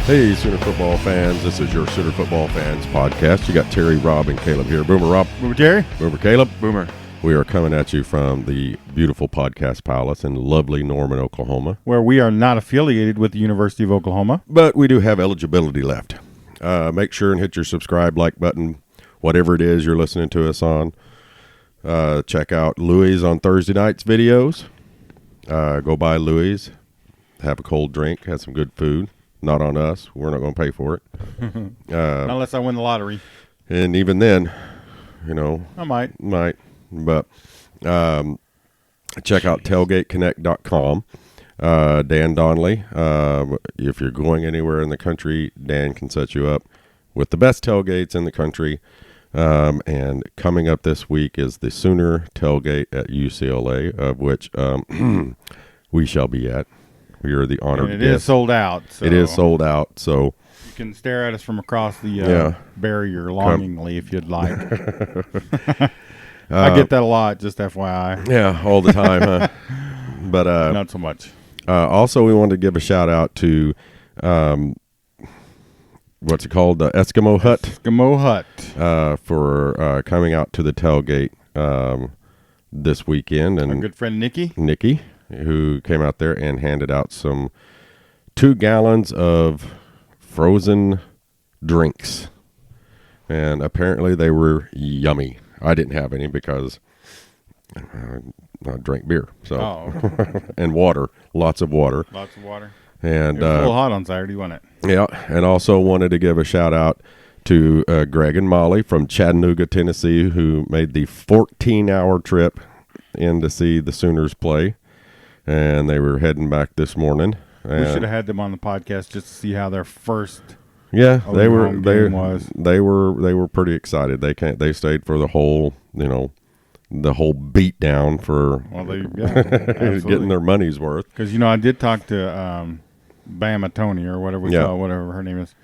Hey, Sooner football fans. This is your Sooner football fans podcast. You got Terry, Rob, and Caleb here. Boomer, Rob. Boomer, Terry. Boomer, Caleb. Boomer. We are coming at you from the beautiful Podcast Palace in lovely Norman, Oklahoma. Where we are not affiliated with the University of Oklahoma. But we do have eligibility left. Make sure and hit your subscribe, like button, whatever it is you're listening to us on. Check out Louis on Thursday night's videos. Go by Louis. Have a cold drink. Have some good food. Not on us. We're not going to pay for it. Unless I win the lottery. And even then, you know. I might. But check out tailgateconnect.com. Dan Donnelly. If you're going anywhere in the country, Dan can set you up with the best tailgates in the country. And coming up this week is the Sooner tailgate at UCLA, of which we shall be at. We are the honored and guest. It is sold out. So it is sold out, so you can stare at us from across the barrier longingly if you'd like. I get that a lot, just FYI. Yeah, all the time, huh? But not so much. Also, we wanted to give a shout out to what's it called, the Eskimo Hut. Eskimo Hut for coming out to the tailgate this weekend, and our good friend Nikki, who came out there and handed out 2 gallons of frozen drinks, and apparently they were yummy. I didn't have any because I drank beer, so and water, lots of water. And it was a little hot on Saturday, wasn't it? Yeah, and also wanted to give a shout out to Greg and Molly from Chattanooga, Tennessee, who made the 14-hour trip in to see the Sooners play, and they were heading back this morning. We should have had them on the podcast just to see how their first. Yeah, they were pretty excited. They stayed for the whole, the whole beat down for getting their money's worth. Because I did talk to Bama Tony or whatever whatever her name is.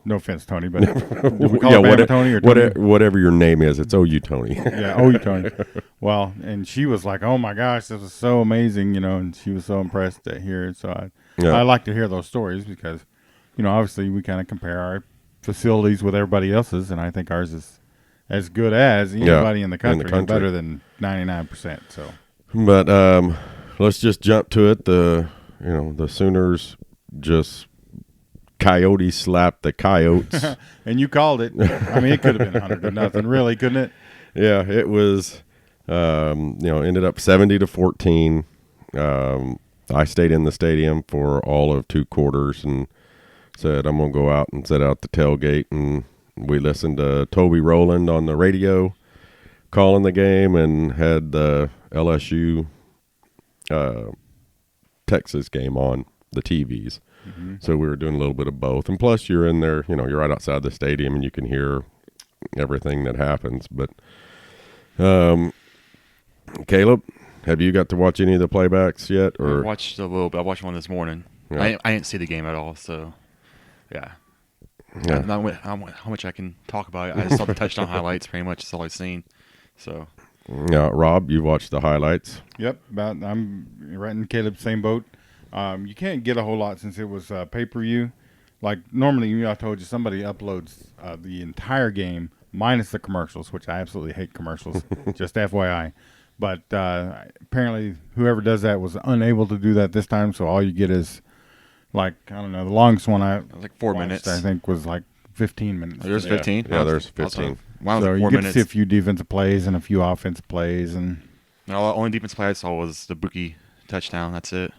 No offense, Tony, but we call her Bama Tony or Tony? Whatever your name is, it's OU Tony. Yeah, OU Tony. Well, and she was like, "Oh my gosh, this was so amazing," and she was so impressed to hear it. So I like to hear those stories because, obviously we kind of compare our facilities with everybody else's, and I think ours is as good as anybody in the country. And better than 99%. So, but let's just jump to it. The Sooners just Coyotes slapped the Coyotes. And you called it. I mean, it could have been 100-0, really, couldn't it? Yeah, it was. Ended up 70-14. I stayed in the stadium for all of 2 quarters and said I'm gonna go out and set out the tailgate, and we listened to Toby Rowland on the radio calling the game, and had the LSU Texas game on the TVs. Mm-hmm. So we were doing a little bit of both. And plus you're in there, you're right outside the stadium and you can hear everything that happens. But Caleb, have you got to watch any of the playbacks yet? Or I watched a little bit. I watched one this morning. Yeah. I didn't see the game at all, so yeah. I don't know how much I can talk about it. I just saw the touchdown highlights pretty much. That's all I've seen. So yeah, Rob, you watched the highlights? Yep. I'm right in Caleb's same boat. You can't get a whole lot since it was pay-per-view. Like normally, I told you somebody uploads the entire game minus the commercials, which I absolutely hate commercials, just FYI. But apparently whoever does that was unable to do that this time, so all you get is, the longest one I like 4 minutes. I think was like 15 minutes. Oh, there's 15? Yeah, there's 15. Wow, so like 4 you get minutes. to see a few defensive plays and a few offensive plays. And the only defense play I saw was the Buki touchdown. That's it.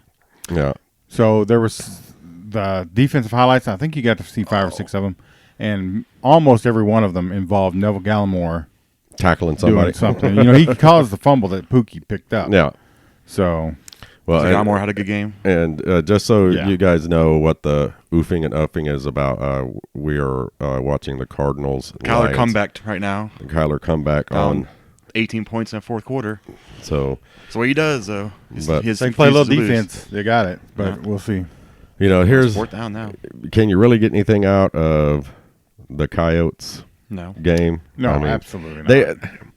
Yeah. So there was the defensive highlights. I think you got to see 5 or 6 of them, and almost every one of them involved Neville Gallimore tackling somebody. Doing something. He caused the fumble that Pookie picked up. Yeah. So Gallimore had a good game. And just so you guys know what the oofing and uffing is about, we are watching the Cardinals. Kyler comeback right now. Kyler comeback on 18 points in the fourth quarter. So that's what he does, though. They play a little defense. They got it, but we'll see. Here's 4th down now. Can you really get anything out of the Coyotes game? No, absolutely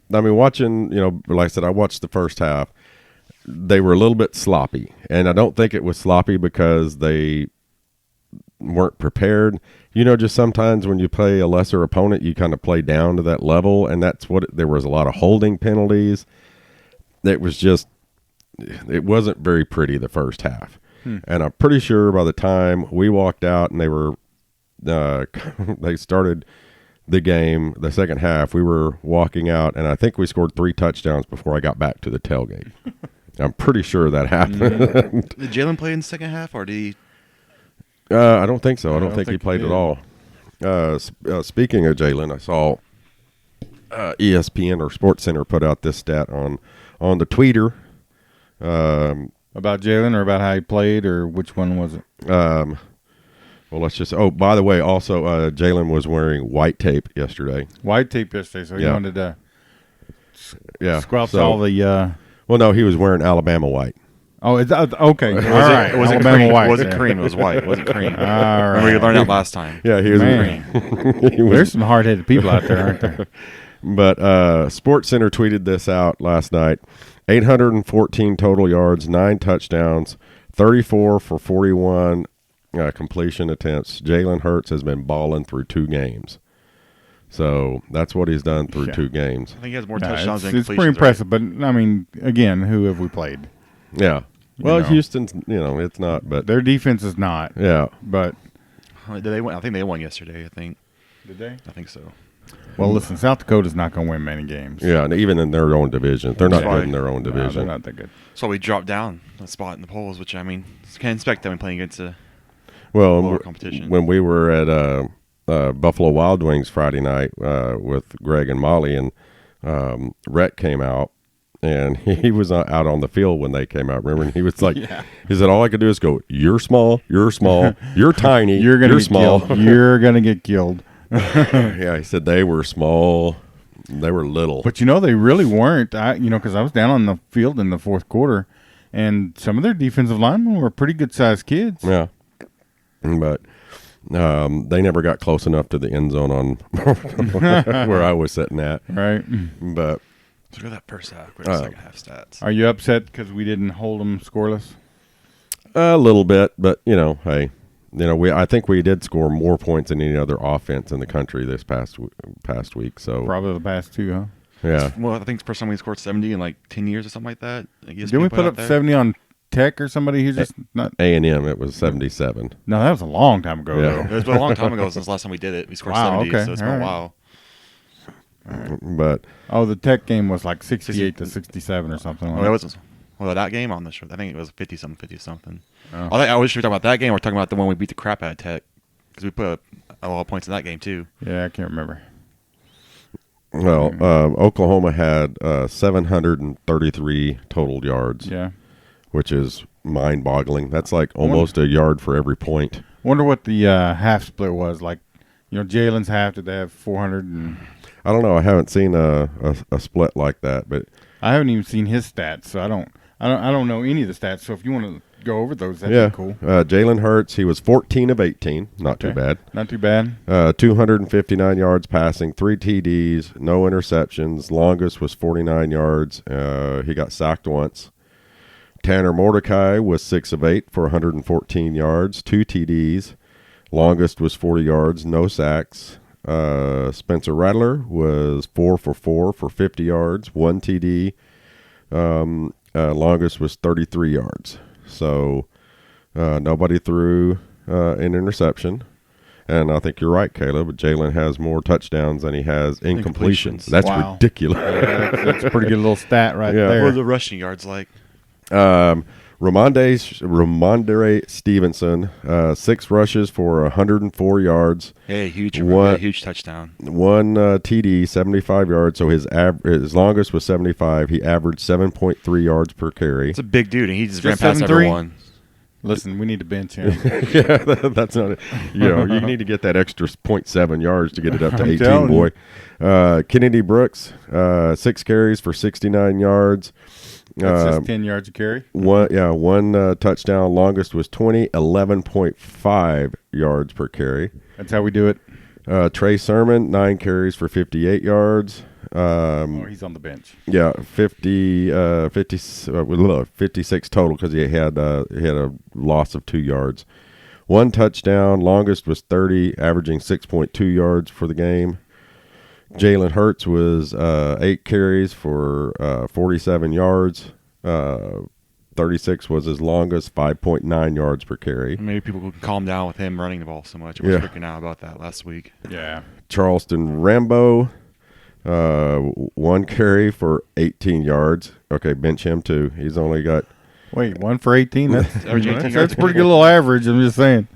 not. Watching, like I said, I watched the first half. They were a little bit sloppy, and I don't think it was sloppy because they weren't prepared. Just sometimes when you play a lesser opponent, you kind of play down to that level, and that's what there was a lot of holding penalties. It wasn't very pretty the first half. And I'm pretty sure by the time we walked out and they were they started the game, the second half, we were walking out, and I think we scored 3 touchdowns before I got back to the tailgate. I'm pretty sure that happened. Did Jalen play in the second half, or did he? I don't think so. I don't think he played at all. Speaking of Jalen, I saw ESPN or SportsCenter put out this stat on the tweeter. About Jalen, or about how he played, or which one was it? Well, let's just. Oh, by the way, also Jalen was wearing white tape yesterday. White tape yesterday, so he wanted to squelch all the. Well, no, he was wearing Alabama white. Oh, it's okay. Was all right. it wasn't Alabama cream. white. It wasn't cream. It was white. It wasn't cream. All right. Remember, you learned that last time. Yeah, he was. There's some hard-headed people out there, aren't there? But SportsCenter tweeted this out last night. 814 total yards, 9 touchdowns, 34 for 41 completion attempts. Jalen Hurts has been balling through 2 games. So that's what he's done through 2 games. I think he has more touchdowns than it's completions. pretty impressive, but, I mean, again, who have we played? Yeah. Well, Houston's, it's not, but their defense is not. Yeah. But did they win? I think they won yesterday, I think. Did they? I think so. Well, listen, South Dakota's not going to win many games. Yeah, and even in their own division. They're not good in their own No, division. they're not that good. So we dropped down a spot in the polls, which, I mean, can't expect them playing against a Well, lower competition. When we were at Buffalo Wild Wings Friday night with Greg and Molly, and Rhett came out, and he was out on the field when they came out. Remember, and he was like, he said, all I could do is go, you're small, you're tiny, you're small. You're going to get killed. Yeah, he said they were small, they were little. But, they really weren't. Because I was down on the field in the fourth quarter, and some of their defensive linemen were pretty good-sized kids. Yeah. But they never got close enough to the end zone on where I was sitting at. Right. But So go to that first half. Go to the second half stats. Are you upset because we didn't hold them scoreless? a little bit, but hey, I think we did score more points than any other offense in the country this past week. So probably the past 2, huh? Yeah. Well, I think it's the first time we scored 70 in like 10 years or something like that. Did we put up 70 on Tech or somebody who's just not A&M? It was 77. No, that was a long time ago. Yeah. Though. It was a long time ago since the last time we did it. We scored 70, so it's been a while. But the Tech game was like 68 to 67 or something. That was that game on the show. I think it was 50-something. Oh. I was sure talking about that game. We're talking about the one we beat the crap out of Tech because we put a lot of points in that game too. Yeah, I can't remember. Well, Oklahoma had 733 total yards. Yeah, which is mind-boggling. That's like almost a yard for every point. Wonder what the half split was like. Jalen's half, did they have 400? And I don't know. I haven't seen a split like that, but I haven't even seen his stats, so I don't know any of the stats. So if you want to go over those, that'd be cool. Jalen Hurts, he was 14 of 18. Not too bad. Not too bad. 259 yards passing, 3 TDs, no interceptions. Longest was 49 yards. He got sacked once. Tanner Mordecai was 6 of 8 for 114 yards, 2 TDs. Longest was 40 yards, no sacks. Spencer Rattler was 4 for 4 for 50 yards, 1 TD. Longest was 33 yards. So nobody threw an interception. And I think you're right, Caleb. Jalen has more touchdowns than he has incompletions. That's ridiculous. That's a pretty good little stat right there. What are the rushing yards like? Ramondre Stevenson, 6 rushes for 104 yards. Yeah, huge touchdown. 1 TD, 75 yards. So his longest was 75. He averaged 7.3 yards per carry. It's a big dude, and he just ran past everyone. Listen, we need to bench him. Yeah, that's not it. You need to get that extra 0.7 yards to get it up to 18, boy. Kennedy Brooks, 6 carries for 69 yards. That's just 10 yards a carry? One touchdown. Longest was 11.5 yards per carry. That's how we do it. Trey Sermon, 9 carries for 58 yards. He's on the bench. Yeah, 56 total because he had a loss of 2 yards. 1 touchdown. Longest was 30, averaging 6.2 yards for the game. Jalen Hurts was 8 carries for 47 yards. 36 was his longest, 5.9 yards per carry. Maybe people can calm down with him running the ball so much. I was freaking out about that last week. Yeah. Charleston Rambo, 1 carry for 18 yards. Okay, bench him too. He's only got... Wait, 1 for 18? That's Average 18 that's yards. a pretty good little average, I'm just saying.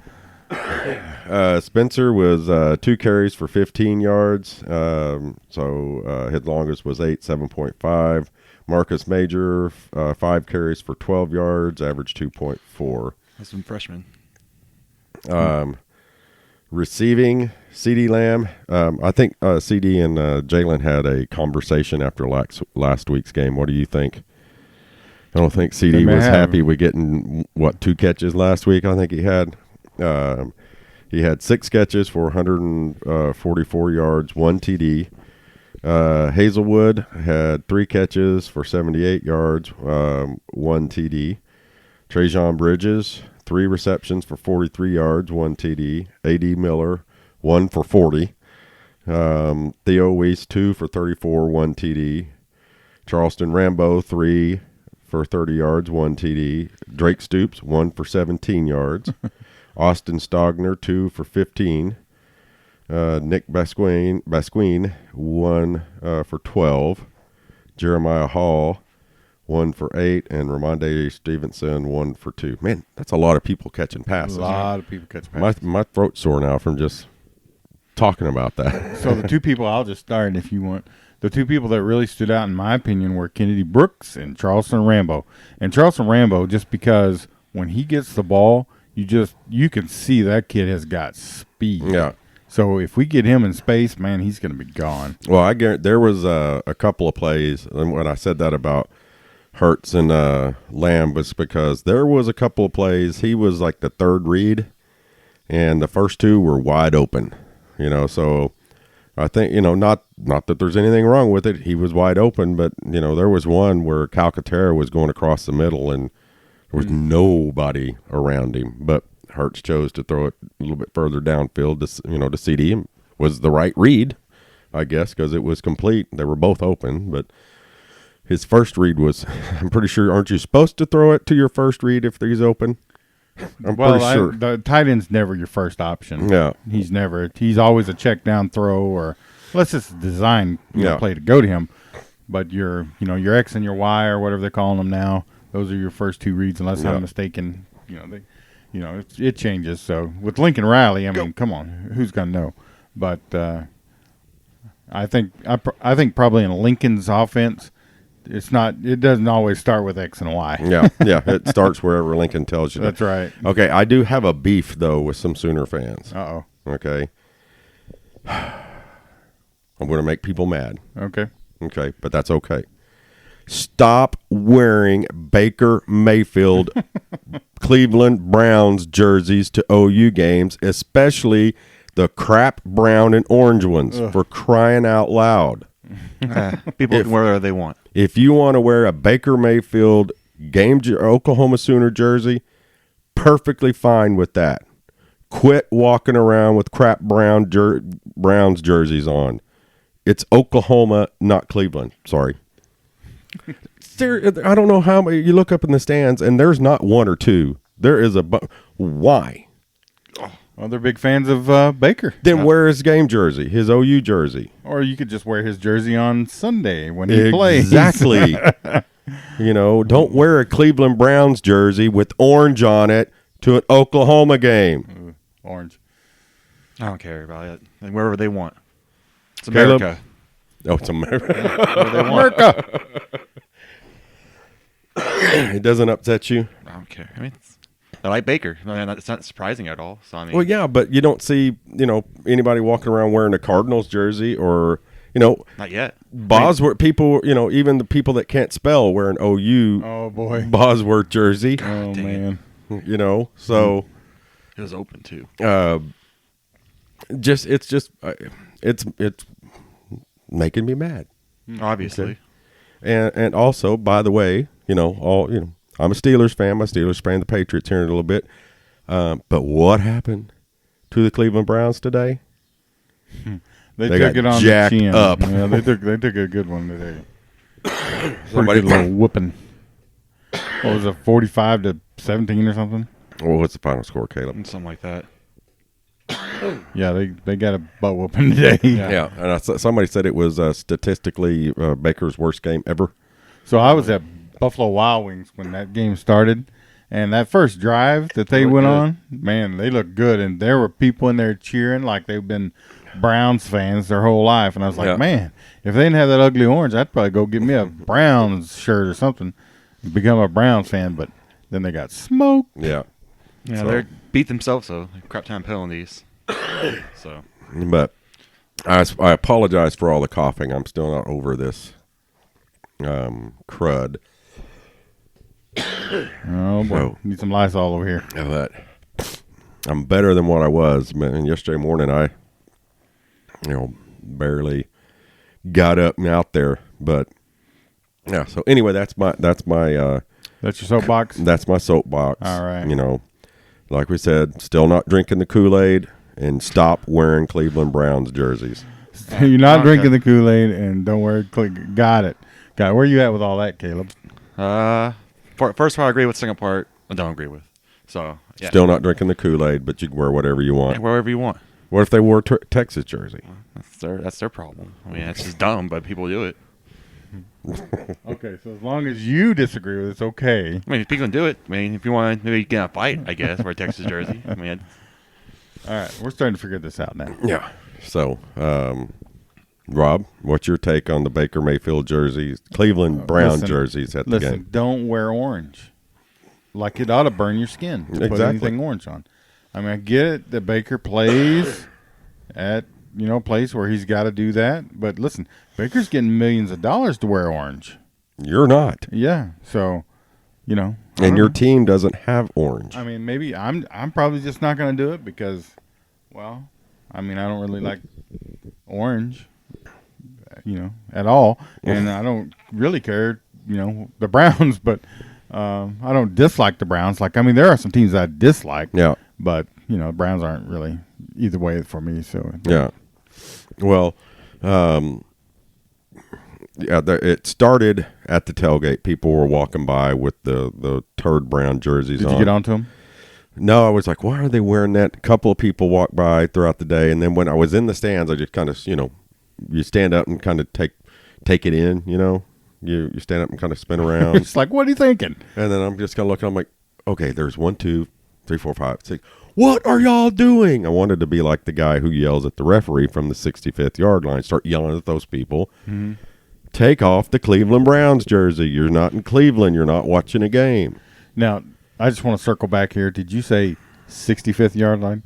Spencer was 2 carries for 15 yards. So his longest was 8, 7.5. Marcus Major, 5 carries for 12 yards, average 2.4. That's some freshmen. Receiving, CD Lamb. I think CD and Jalen had a conversation after last week's game. What do you think? I don't think CD was happy with getting, 2 catches last week? I think he had. He had 6 catches for 144 yards, 1 TD. Hazelwood had 3 catches for 78 yards, 1 TD. Trajan Bridges, 3 receptions for 43 yards, 1 TD. A.D. Miller, 1 for 40. Theo Weiss, 2 for 34, 1 TD. Charleston Rambo, 3 for 30 yards, 1 TD. Drake Stoops, 1 for 17 yards. Austin Stogner, 2 for 15. Nick Basquine, 1 for 12. Jeremiah Hall, 1 for 8. And Ramonde Stevenson, 1 for 2. Man, that's a lot of people catching passes. A lot of people catch passes. My throat's sore now from just talking about that. So the 2 people, I'll just start if you want. The 2 people that really stood out, in my opinion, were Kennedy Brooks and Charleston Rambo. And Charleston Rambo, just because when he gets the ball, you can see that kid has got speed. Yeah. So if we get him in space, man, he's going to be gone. Well, I guarantee there was a couple of plays, and when I said that about Hurts and Lamb was because there was a couple of plays. He was like the 3rd read, and the first 2 were wide open. So I think not that there's anything wrong with it. He was wide open, but there was one where Calcaterra was going across the middle, and there was nobody around him, but Hurts chose to throw it a little bit further downfield to CD. Was the right read, I guess, because it was complete. They were both open, but his first read was, I'm pretty sure, aren't you supposed to throw it to your first read if he's open? I'm pretty sure. The tight end's never your first option. Yeah. He's always a check down throw, or unless it's a design play to go to him. But your X and your Y, or whatever they're calling them now, those are your first 2 reads, unless I'm mistaken. It changes. So with Lincoln Riley, I mean, come on, who's gonna know? But I think probably in Lincoln's offense, it doesn't always start with X and Y. Yeah, it starts wherever Lincoln tells you. That's right. Okay, I do have a beef though with some Sooner fans. Uh-oh. Okay, I'm going to make people mad. Okay, but that's okay. Stop wearing Baker Mayfield Cleveland Browns jerseys to OU games, especially the crap brown and orange ones. Ugh. For crying out loud. People can wear whatever they want. If you want to wear a Baker Mayfield Oklahoma Sooner jersey, perfectly fine with that. Quit walking around with crap Browns jerseys on. It's Oklahoma, not Cleveland. Sorry. I don't know how many. You look up in the stands, and there's not 1 or 2. There is why? Well, they're big fans of Baker. Then wear his game jersey, his OU jersey. Or you could just wear his jersey on Sunday when he plays. Exactly. Don't wear a Cleveland Browns jersey with orange on it to an Oklahoma game. Orange. I don't care about it. And wherever they want. It's Caleb? America. Oh, it's America. America. It doesn't upset you? I don't care. I mean, I like Baker. I mean, it's not surprising at all. So I mean, Well, yeah, but you don't see, anybody walking around wearing a Cardinals jersey or, not yet. Bosworth people, even the people that can't spell wear an OU Oh boy. Bosworth jersey. Oh dang man. So It was open too. It's making me mad. Obviously. Okay. And also, by the way, I'm a Steelers fan. My Steelers fan the Patriots here in a little bit. But what happened to the Cleveland Browns today? They They took got it on jacked the chin. up. Yeah, they took a good one today. Somebody- Pretty good little whooping. What was it, 45-17 or something? Well, what's the final score, Caleb? Something like that. Yeah, they got a butt whooping today. Yeah, and somebody said it was statistically Baker's worst game ever. So I was at Buffalo Wild Wings when that game started, and that first drive that they went on, man, they looked good, and there were people in there cheering like they've been Browns fans their whole life, and I was like, man, if they didn't have that ugly orange, I'd probably go get me a Browns shirt or something, become a Browns fan, but then they got smoked. Yeah. Yeah, So- they beat themselves, though. Crap time penalties. So But I apologize for all the coughing. I'm still not over this crud. Oh, boy. So- Need some Lysol over here. But I'm better than what I was. Man, yesterday morning I, barely got up and out there. But yeah. So anyway, that's my That's your soapbox? that's my soapbox. All right. Like we said, still not drinking the Kool-Aid and stop wearing Cleveland Browns jerseys. You're not drinking the Kool-Aid and don't wear Got it. Where are you at with all that, Caleb? first part I agree with. Second part I don't agree with. So yeah. Still not drinking the Kool-Aid, but you can wear whatever you want. Yeah, wherever you want. What if they wore a Texas jersey? That's their problem. I mean, that's just dumb, but people do it. Okay, so as long as you disagree with it, it's okay. I mean, if people can do it. I mean, if you want to maybe get in a fight, I guess, wear a Texas jersey. I mean, All right, we're starting to figure this out now. Yeah. So, Rob, what's your take on the Baker Mayfield jerseys, Cleveland Brown jerseys at the game? Don't wear orange. Like it ought to burn your skin to put Exactly. anything orange on. I mean, I get it that Baker plays at place where he's got to do that. But listen, Baker's getting millions of dollars to wear orange. You're not. Yeah, so I And don't your know. team doesn't have orange. I mean, maybe I'm probably just not going to do it because, well, I mean, I don't really like orange, at all, and I don't really care, the Browns, but I don't dislike the Browns. Like, I mean, there are some teams that I dislike, Yeah. but the Browns aren't really either way for me. So Yeah. Well, it started at the tailgate. People were walking by with the turd brown jerseys did on. you get onto them? No, I was like, why are they wearing that? A couple of people walked by throughout the day, and then when I was in the stands, I just kind of, you stand up and kind of take it in, You stand up and kind of spin around. It's like, what are you thinking? And then I'm just kind of looking. I'm like, okay, there's 1, 2, 3, 4, 5, 6. What are y'all doing? I wanted to be like the guy who yells at the referee from the 65th yard line. Start yelling at those people. Mm-hmm. Take off the Cleveland Browns jersey. You're not in Cleveland. You're not watching a game. Now, I just want to circle back here. Did you say 65th yard line?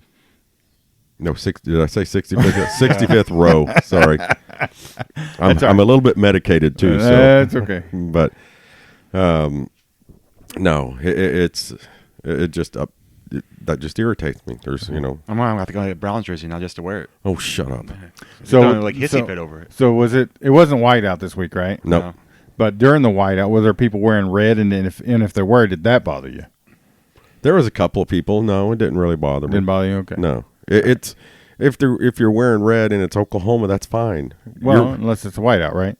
No, did I say 65th? 65th row. Sorry. I'm a little bit medicated too. So That's okay. But no, that just irritates me. There's I'm gonna have to go get a Browns jersey now just to wear it. oh, shut up. So Don't, like hissy fit over it. So it wasn't white out this week, right? No. No. But during the whiteout, were there people wearing red? And if there were, did that bother you? There was a couple of people. No, it didn't really bother me. Didn't bother you? Okay. No, it's if you're wearing red and it's Oklahoma, that's fine. Well, unless it's a whiteout, right?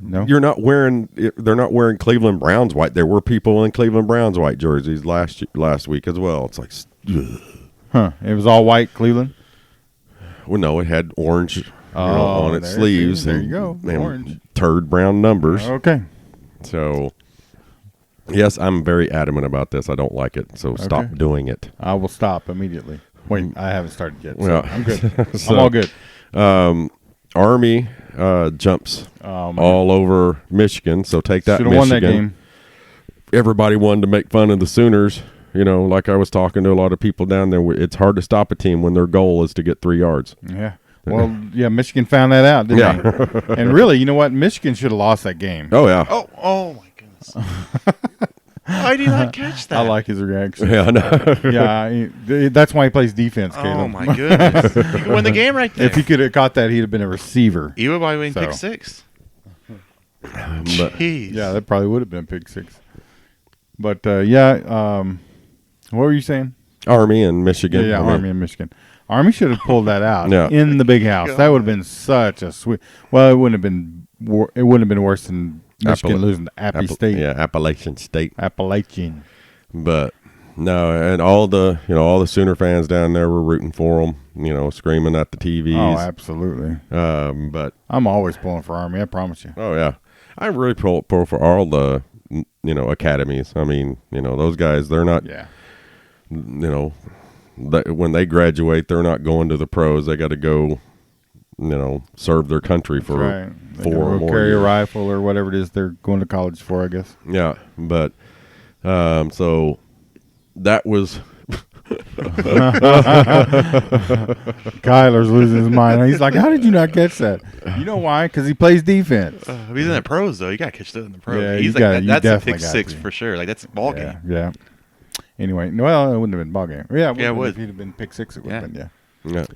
No. You're not wearing. They're not wearing Cleveland Browns white. There were people in Cleveland Browns white jerseys last week as well. It's like, ugh. Huh? It was all white, Cleveland. Well, no, it had orange on its sleeves. There and, you go. and Orange. turd brown numbers. Okay. So, yes, I'm very adamant about this. I don't like it. So stop doing it. I will stop immediately. Wait, I haven't started yet. So Well, I'm good. so- I'm all good. Army jumps Oh, man. all over Michigan. So take that, Should have Michigan. won that game. Everybody wanted to make fun of the Sooners. Like I was talking to a lot of people down there. It's hard to stop a team when their goal is to get 3 yards. Yeah. Well, yeah, Michigan found that out, didn't they? And really, you know what? Michigan should have lost that game. Oh, yeah. Oh my goodness! Why did you not catch that? I like his reaction. Yeah, I know. Yeah, that's why he plays defense, Caleb. Oh my goodness! You could win the game right there. If he could have caught that, he'd have been a receiver. He would probably win So. pick 6. But Jeez. Yeah, that probably would have been pick 6. But what were you saying? Army and Michigan. Yeah, I mean, Army and Michigan. Army should have pulled that out Yeah. in the big house. That would have been such a sweet. Well, it wouldn't have been. It wouldn't have been worse than Michigan losing to Appy State. Yeah, Appalachian State. Appalachian. But no, and all the Sooner fans down there were rooting for them. Screaming at the TVs. Oh, absolutely. But I'm always pulling for Army. I promise you. oh yeah, I really pull for all the academies. I mean, those guys, they're not. Yeah. When they graduate, they're not going to the pros. They got to go, serve their country for Right. 4 or more carry years. a rifle or whatever it is they're going to college for, I guess. Yeah, but so that was Kyler's losing his mind. He's like, "How did you not catch that?" You know why? Because he plays defense. He's in the pros though. You got to catch that in the pros. Yeah, He's you like gotta- you that's a definitely pick got six to. for sure. Like that's a ball game. Yeah. Anyway, well, it wouldn't have been ball game. Yeah, Yeah, it would. If he'd have been pick six, it would have been. yeah,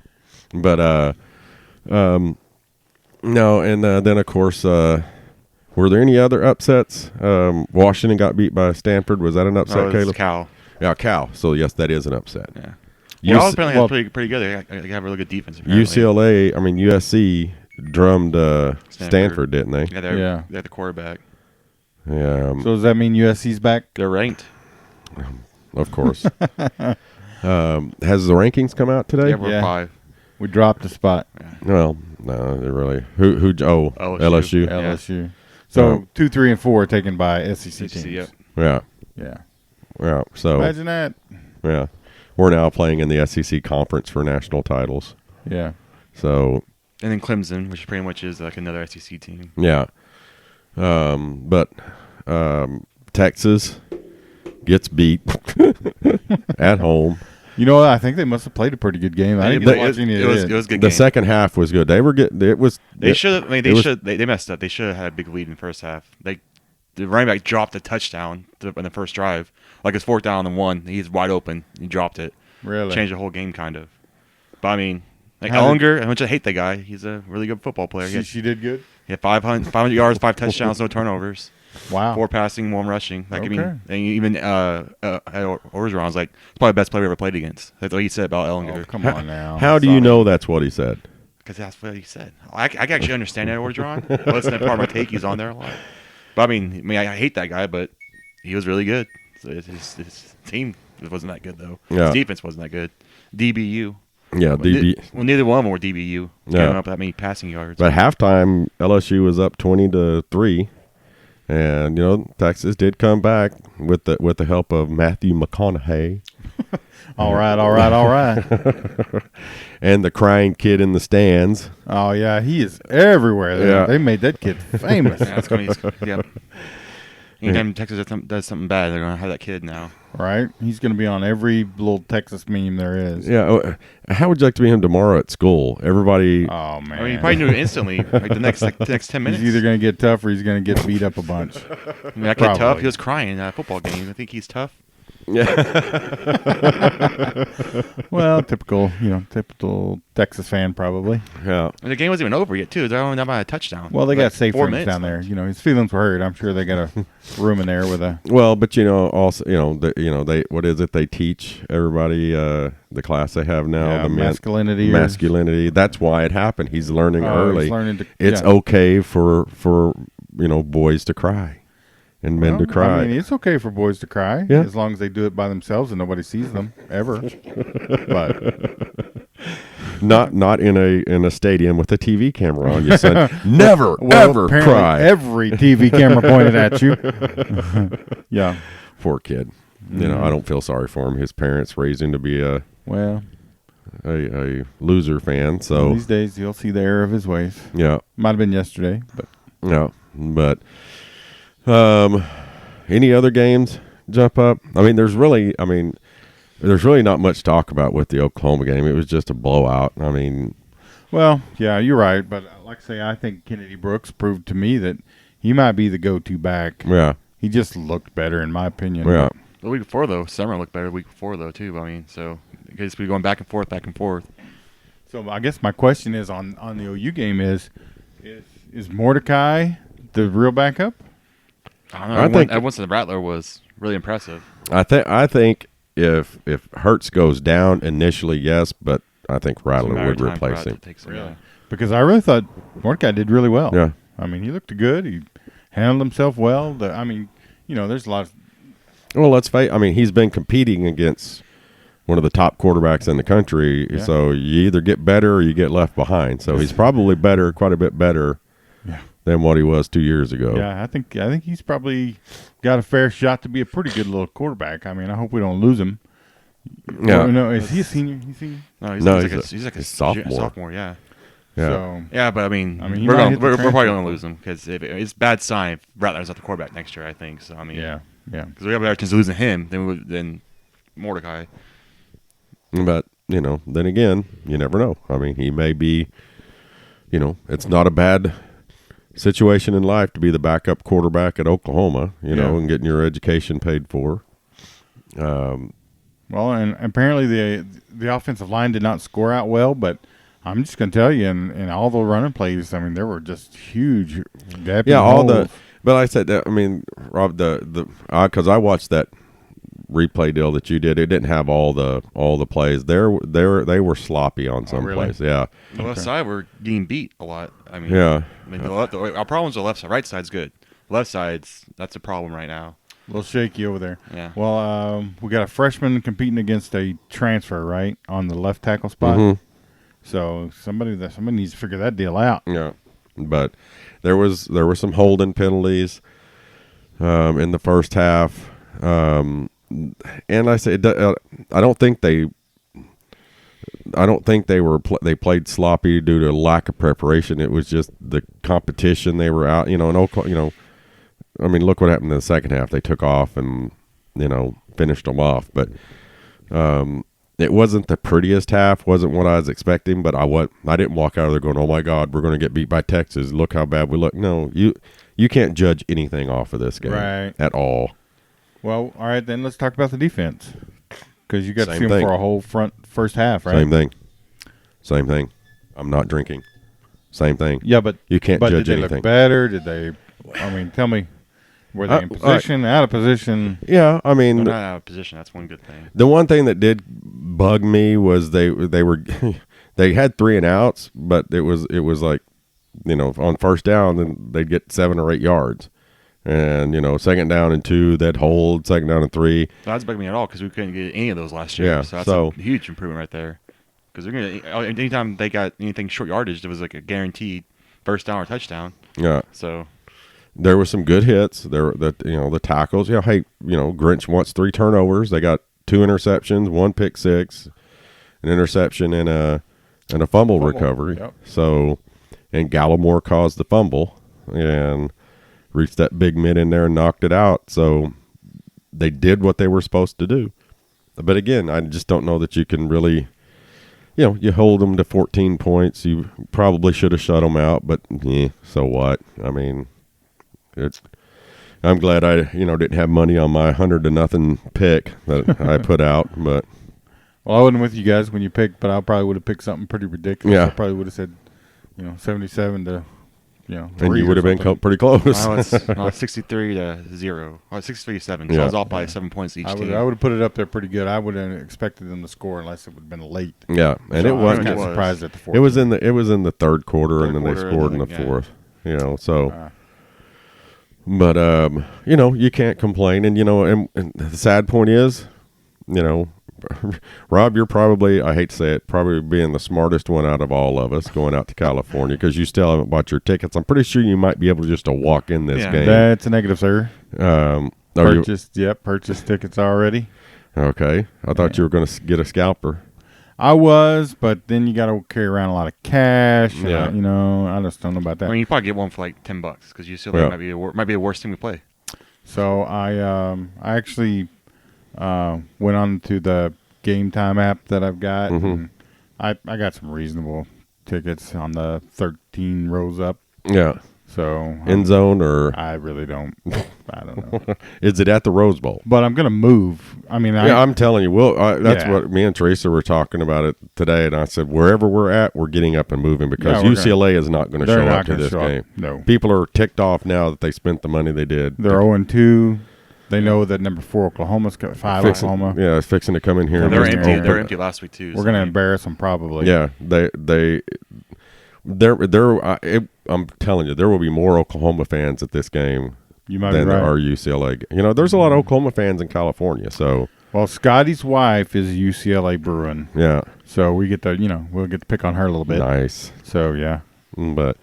but no, and then of course, were there any other upsets? Washington got beat by Stanford. Was that an upset, Oh, it's Caleb? Cal. Yeah, Cal. So yes, that is an upset. Yeah. UC Cal apparently well, has pretty good. They have a really good defense. Apparently. UCLA, I mean USC drummed Stanford, didn't they? Yeah, they're the quarterback. Yeah. So does that mean USC's back? They're ranked. Of course. Has the rankings come out today? Yeah, we're 5. We dropped a spot. Well, no, they really. Who? Oh, LSU. LSU. So 2, 3, and 4 are taken by SEC teams. Yep. Yeah, Yeah. So Imagine that. yeah, we're now playing in the SEC conference for national titles. Yeah. So And then Clemson, which pretty much is like another SEC team. yeah, but Texas gets beat at home. You know what? I think they must have played a pretty good game. I didn't get to watch any of It was a good The game. second half was good. They were getting. It was. They should. I mean, they it was- should. They messed up. They should have had a big lead in the first half. The running back dropped a touchdown in the first drive. Like it's 4th down and 1. He's wide open. He dropped it. Really? Changed the whole game, kind of. But I mean, like How did- Ellinger, I much I hate that guy. He's a really good football player. She did good? He had 500 yards, 5 touchdowns, no turnovers, Wow. 4 passing, 1 rushing. Like I mean, Okay. and even Orgeron's like it's probably the best player we ever played against. That's what he said about Oh, Ellinger. come on now. How do you know that's what he said? Because that's what he said. I can actually understand that Orgeron. Well, that's not part of my take. He's on there a lot. But I mean, I hate that guy, but he was really good. So his team wasn't that good though. Yeah. His defense wasn't that good. DBU. Yeah, DB. Well, neither one of them were DBU. Yeah. Giving up that many passing yards. But halftime, LSU was up 20-3, and Texas did come back with the help of Matthew McConaughey All right. and the crying kid in the stands. Oh, yeah. He is everywhere. Yeah. They made that kid famous. Yeah, that's going to be. Yep. Anytime Texas does something bad, they're going to have that kid now. Right? He's going to be on every little Texas meme there is. Yeah, how would you like to be him tomorrow at school? Everybody. Oh, man. I mean, you probably knew it instantly, like the next 10 minutes. He's either going to get tough or he's going to get beat up a bunch. I mean, that kid tough. Probably. He was crying in that football game. I think he's tough. Well, typical Texas fan probably. Yeah. And the game wasn't even over yet, too. They're only down by a touchdown. Well, they Like got safe 4 rooms minutes down there. left. His feelings were hurt. I'm sure they got a room in there with a. Well, but also they what is it they teach everybody the class they have now the masculinity. masculinity. That's why it happened. He's learning early. He's learning to, It's okay for boys to cry and men to cry. I mean, it's okay for boys to cry Yeah. as long as they do it by themselves and nobody sees them ever. But not in a stadium with a TV camera on you, son. Never well, ever apparently cry. Every TV camera pointed at you. Yeah. Poor kid. I don't feel sorry for him. His parents raised him to be a loser fan. So these days you'll see the error of his ways. yeah, Might have been yesterday, but yeah. But any other games jump up? I mean, there's really not much to talk about with the Oklahoma game. It was just a blowout. I mean, well, yeah, you're right. But like I say, I think Kennedy Brooks proved to me that he might be the go-to back. yeah, He just looked better, in my opinion. yeah. The week before, though, Summer looked better the week before, though, too. I mean, so it could just be going back and forth, back and forth. So I guess my question is on the OU game is Mordecai the real backup? I don't know. I think Winston Rattler was really impressive. I think if Hurts goes down initially, yes, but I think It's a Rattler matter would of time for replace Rattler him. to take some, Really? Because I really thought Mordecai did really well. Yeah. I mean, he looked good. He handled himself well. There's a lot of Well, let's face. I mean, he's been competing against one of the top quarterbacks in the country. Yeah. So you either get better or you get left behind. So he's probably better, quite a bit better than what he was 2 years ago. Yeah, I think he's probably got a fair shot to be a pretty good little quarterback. I mean, I hope we don't lose him. Yeah. No, is he a senior? He's senior? No, he's like a sophomore. Sophomore, yeah. Yeah. So, Yeah, but I mean he we're might hit the probably transfer going to lose him because it's a bad sign if Rattler's not the quarterback next year. I think so. I mean, yeah. because we have a better chance of losing him than Mordecai. But, then again, you never know. I mean, he may be, it's not a bad situation in life to be the backup quarterback at Oklahoma, and getting your education paid for. Well, and apparently the offensive line did not score out well, but I'm just going to tell you, in all the running plays, I mean, there were just huge gaping holes. But I said that, I mean, Rob, because I watched that replay deal that you did, it didn't have all the plays. They were sloppy on some really? plays. Yeah. The left side, we're getting beat a lot. I mean, Yeah. our problem's the left side. Right side's good. Left side's that's a problem right now. A little shaky over there. Yeah. Well, we got a freshman competing against a transfer, right, on the left tackle spot. Mhm. So somebody needs to figure that deal out. Yeah, but there were some holding penalties in the first half, and I say I don't think they they played sloppy due to lack of preparation. It was just the competition. They were out, and Oklahoma, I mean, look what happened in the second half. They took off and finished them off, but. It wasn't the prettiest half, wasn't what I was expecting, but I didn't walk out of there going, "Oh my God, we're going to get beat by Texas. Look how bad we look." No, you can't judge anything off of this game at all. Well, all right, then let's talk about the defense because you got to Same see them thing. for a whole first half, right? Same thing. I'm not drinking. Same thing. Yeah, but you can't but judge did they anything. look better? Did they? I mean, tell me, were they in position, out of position? Yeah, I mean, They're not out of position. That's one good thing. the one thing that did bug me was they were they had 3 and outs, but it was like on first down then they'd get 7 or 8 yards, and second down and 2 they'd hold, second down and 3. That's bugging me at all because we couldn't get any of those last year. Yeah, So that's a huge improvement right there. Because anytime they got anything short yardage, it was like a guaranteed first down or touchdown. Yeah. So there were some good hits. The tackles. Hey, Grinch wants 3 turnovers. They got 2 interceptions, 1 pick six, an interception, and a fumble recovery. Yep. So, and Gallimore caused the fumble and reached that big mid in there and knocked it out. So they did what they were supposed to do. But again, I just don't know that you can really. You hold them to 14 points. You probably should have shut them out, but so what? I mean. I'm glad I didn't have money on my 100-0 pick that I put out, but Well, I wasn't with you guys when you picked, but I probably would have picked something pretty ridiculous. Yeah. I probably would have said 77 to and 3 you or would have been something. pretty close. it's 63-0. 63-7. So Yeah. I was off by 7 points each I team. would have put it up there pretty good. I wouldn't have expected them to score unless it would have been late. Yeah, and So it I was. was kind it of was. surprised at the fourth. It was in the third quarter, and then they quarter, scored in and the then, fourth. So. Uh, But you can't complain, and and the sad point is, Rob, you're probably, I hate to say it, probably being the smartest one out of all of us going out to California because you still haven't bought your tickets. I'm pretty sure you might be able just to walk in this Yeah. game. That's a negative, sir. Are you, Purchased tickets already. okay? I thought you were going to get a scalper. I was, but then you got to carry around a lot of cash. and Yeah. I just don't know about that. I mean, you probably get one for like $10 because UCLA Yeah. might be the worst team we play. So I actually went on to the Game Time app that I've got. Mhm. And I got some reasonable tickets on the 13 rows up. Yeah, So end zone or I really don't. I don't know. is it at the Rose Bowl? But I'm gonna move. I mean, I'm telling you, that's Yeah. what me and Teresa were talking about it today, and I said wherever we're at, we're getting up and moving because Yeah, we're UCLA is not going to they're show not up to gonna this show up. game. No. People are ticked off now that they spent the money they did. They're 0-2. They know that number 4 Oklahoma's got 5 Oklahoma. Yeah, it's fixing to come in here. Yeah, and they're just empty. open. They're empty last week too. We're going to embarrass them probably. Yeah, I'm telling you, there will be more Oklahoma fans at this game You might than be right. there are UCLA. You know, there's a lot of Oklahoma fans in California, so Well, Scotty's wife is UCLA Bruin, yeah, so we get to, we'll get to pick on her a little bit. nice. So yeah, But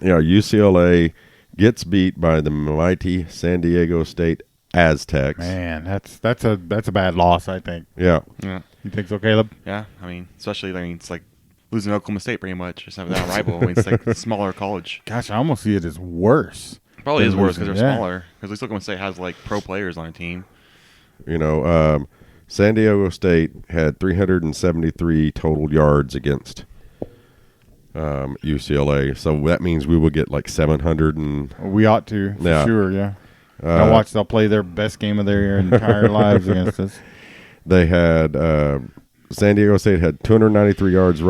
UCLA gets beat by the mighty San Diego State Aztecs. man, that's a bad loss, I think. Yeah, Yeah. You think so, Caleb? Yeah. I mean, especially it's like losing Oklahoma State pretty much. Just having that rival. I mean, it's like a smaller college. Gosh, I almost see it as worse. Probably is worse because they're Yeah. smaller. Because at least Oklahoma State has like pro players on a team. San Diego State had 373 total yards against UCLA, so that means we will get like 700 and We ought to, for Yeah. sure, yeah. Now watch, they'll play their best game of their entire lives against us. they had San Diego State had 293 yards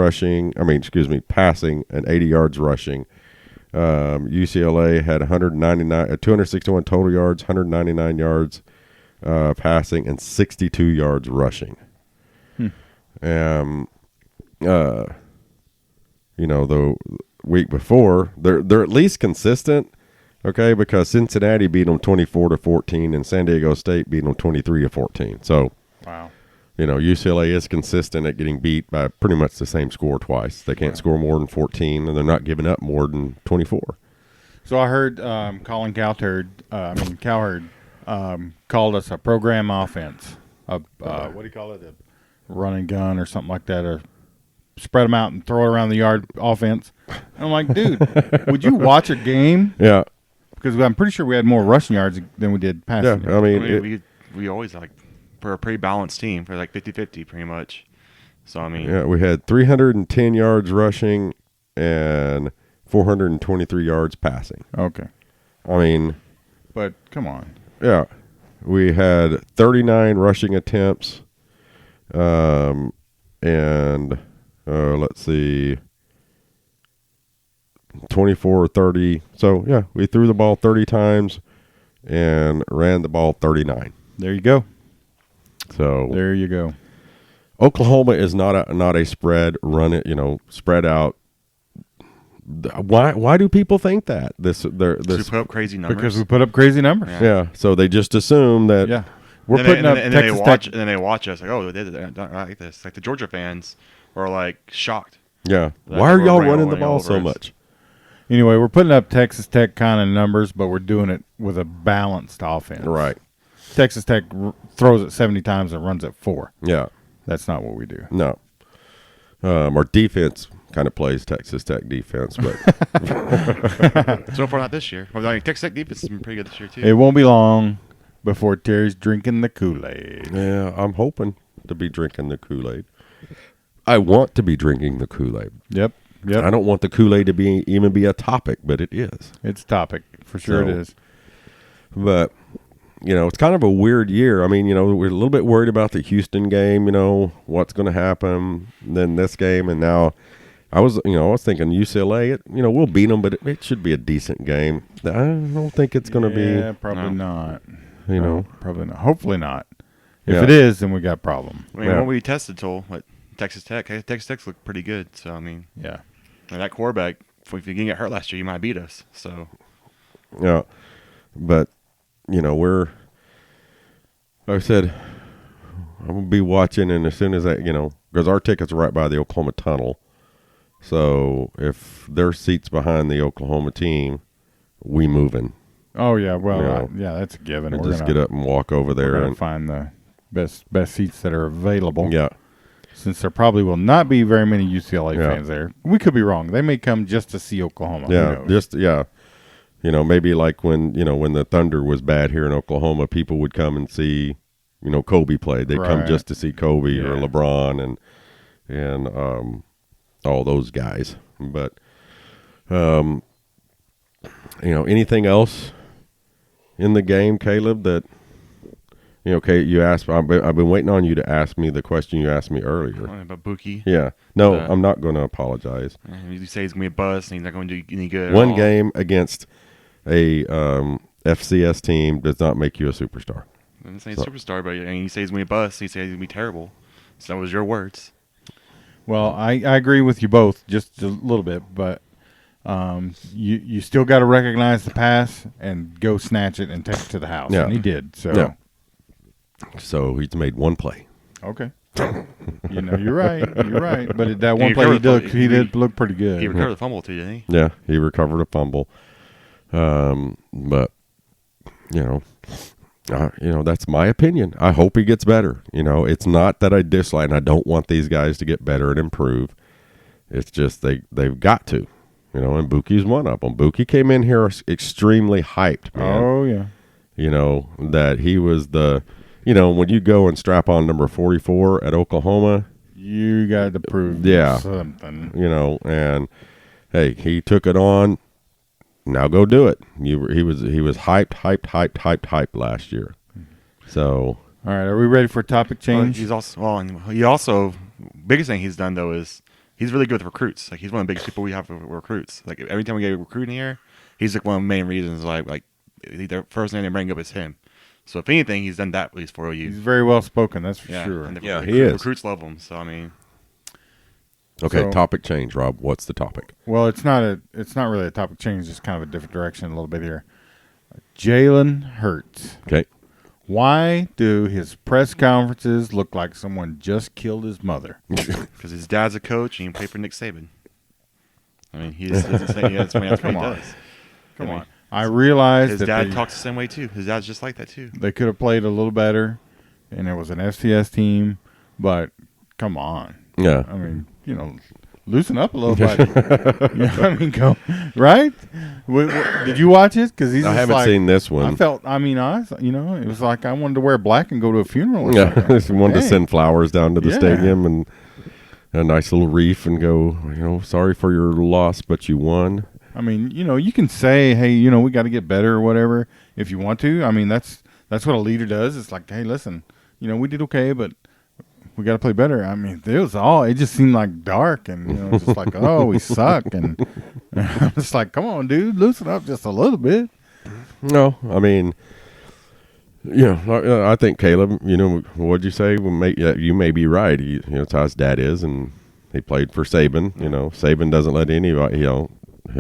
passing and 80 yards rushing. UCLA had 261 total yards, 199 yards passing, and 62 yards rushing. The week before, they're at least consistent, okay? Because Cincinnati beat them 24-14, and San Diego State beat them 23-14. So, Wow. UCLA is consistent at getting beat by pretty much the same score twice. They can't score more than 14, and they're not giving up more than 24. So I heard Colin Cowherd called us a program offense. What do you call it? A run and gun or something like that, or spread them out and throw it around the yard offense. And I'm like, dude, would you watch a game? Yeah. Because I'm pretty sure we had more rushing yards than we did passing Yeah, yards. We always we're a pretty balanced team for like 50-50 pretty much. So I mean, yeah, we had 310 yards rushing and 423 yards passing. Okay. I mean, But come on. yeah, we had 39 rushing attempts, and let's see, 24 or 30. So yeah, we threw the ball 30 times and ran the ball 39. There you go. So There you go. Oklahoma is not a spread spread out. Why do people think that we put up crazy numbers. Because we put up crazy numbers. Yeah, so they just assume that. Yeah. We're putting up and Texas Tech. and then they watch us like, oh, they don't like this. Like the Georgia fans are like shocked. Yeah. That Why are we're y'all running running the all ball over so us. much? Anyway, we're putting up Texas Tech kind of numbers, but we're doing it with a balanced offense. Right. Texas Tech throws it 70 times and runs it 4. Yeah. That's not what we do. No. Our defense kind of plays Texas Tech defense, but So far, not this year. Well, Texas Tech defense has been pretty good this year too. It won't be long before Terry's drinking the Kool-Aid. yeah, I'm hoping to be drinking the Kool-Aid. I want to be drinking the Kool-Aid. Yep. I don't want the Kool-Aid to even be a topic, but it is. It's a topic. For sure So- it is. But it's kind of a weird year. I mean, we're a little bit worried about the Houston game, what's going to happen. Then this game, and now I was thinking UCLA, we'll beat them, but it should be a decent game. I don't think it's going to Yeah, be, probably not. No, Probably not. Hopefully not. If Yeah. it is, then we got a problem. I mean, Yeah. when we tested till Texas Tech looked pretty good. So I mean, Yeah. that quarterback, if you didn't get hurt last year, you might beat us. So yeah. But we're, like I said, I'm gonna be watching, and as soon as because our tickets are right by the Oklahoma Tunnel, so if their seats behind the Oklahoma team, we moving. Oh, yeah. Well, Yeah. that's a given. And We're just gonna, get up and walk over we're there gonna and find the best seats that are available. yeah. Since there probably will not be very many UCLA Yeah. fans there. We could be wrong. They may come just to see Oklahoma. Who Yeah, knows? maybe like when the Thunder was bad here in Oklahoma, people would come and see, Kobe play. They'd come Right. just to see Kobe or Yeah. LeBron and all those guys. But anything else in the game, Caleb, that you asked. I've been waiting on you to ask me the question you asked me earlier. about Buki, Yeah, no, Uh, I'm not going to apologize. you say he's gonna be a bust and he's not going to do any good. One game against a FCS team does not make you a superstar. I'm saying superstar, but you say he's going to be a bust. He says he's going to be terrible. So that was your words. Well, I agree with you both just a little bit, but you still got to recognize the pass and go snatch it and take it to the house. Yeah. And he did. So So he's made one play. Okay. You're right. You're right. But that one he play recovered he did look pretty good. He recovered the fumble too, didn't he? Yeah, he recovered a fumble. But that's my opinion. I hope he gets better. It's not that I dislike, and I don't want these guys to get better and improve. It's just they've got to. And Buki's one of them. Buki came in here extremely hyped, man. Oh, yeah. That he was the, when you go and strap on number 44 at Oklahoma. You got to prove something. And, hey, he took it on. Now go do it. He was hyped last year. So. All right, are we ready for a topic change? He also biggest thing he's done, though, is he's really good with recruits. Like, he's one of the biggest people we have with recruits. Like, every time we get a recruit in here, he's like one of the main reasons. Like the first name they bring up is him. So if anything, he's done that at least for you. He's very well spoken. That's for sure. And he is. Recruits love him. So I mean. Okay, So, topic change, Rob. What's the topic? Well, it's not really a topic change. It's kind of a different direction a little bit here. Jalen Hurts. Okay. Why do his press conferences look like someone just killed his mother? Because his dad's a coach and he can play for Nick Saban. I mean, he just doesn't say that's what he does. Come on. I realized his that dad talks the same way too. His dad's just like that too. They could have played a little better, and it was an FCS team, but come on. Yeah. I mean, loosen up a little bit. Go right. Did you watch it? Because I haven't seen this one. It was like I wanted to wear black and go to a funeral. Yeah, he wanted to send flowers down to the Yeah. stadium and a nice little wreath and go, sorry for your loss, but you won. I mean, you can say, hey, we got to get better or whatever if you want to. I mean, that's what a leader does. It's like, hey, listen, we did okay, but we got to play better. I mean, it just seemed like dark and, just like, oh, we suck. And I'm just like, come on, dude, loosen up just a little bit. No, I mean, I think Caleb, what'd you say? You may be right. It's how his dad is, and he played for Saban. Saban doesn't let anybody,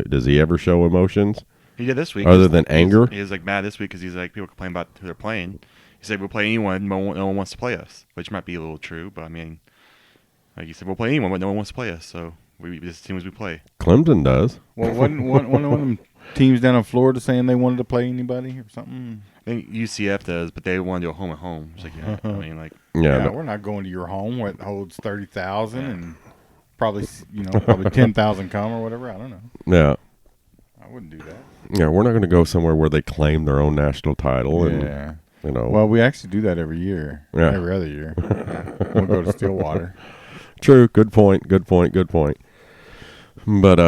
does he ever show emotions? He did this week. Other than anger? He was like mad this week because he's like, people complain about who they're playing. He said, we'll play anyone, no one wants to play us, which might be a little true, but I mean, like he said, we'll play anyone, but no one wants to play us, so this team as we play. Clemson does. Well, wasn't one of them teams down in Florida saying they wanted to play anybody or something? I think UCF does, but they want to do a home at home. It's like, I mean, like, Yeah, we're not going to your home where it holds 30,000 and probably 10,000 come or whatever. I don't know. Yeah. I wouldn't do that. Yeah, we're not going to go somewhere where they claim their own national title. Yeah. And, Well, we actually do that every year. Yeah. Every other year. We'll go to Stillwater. True. Good point. But,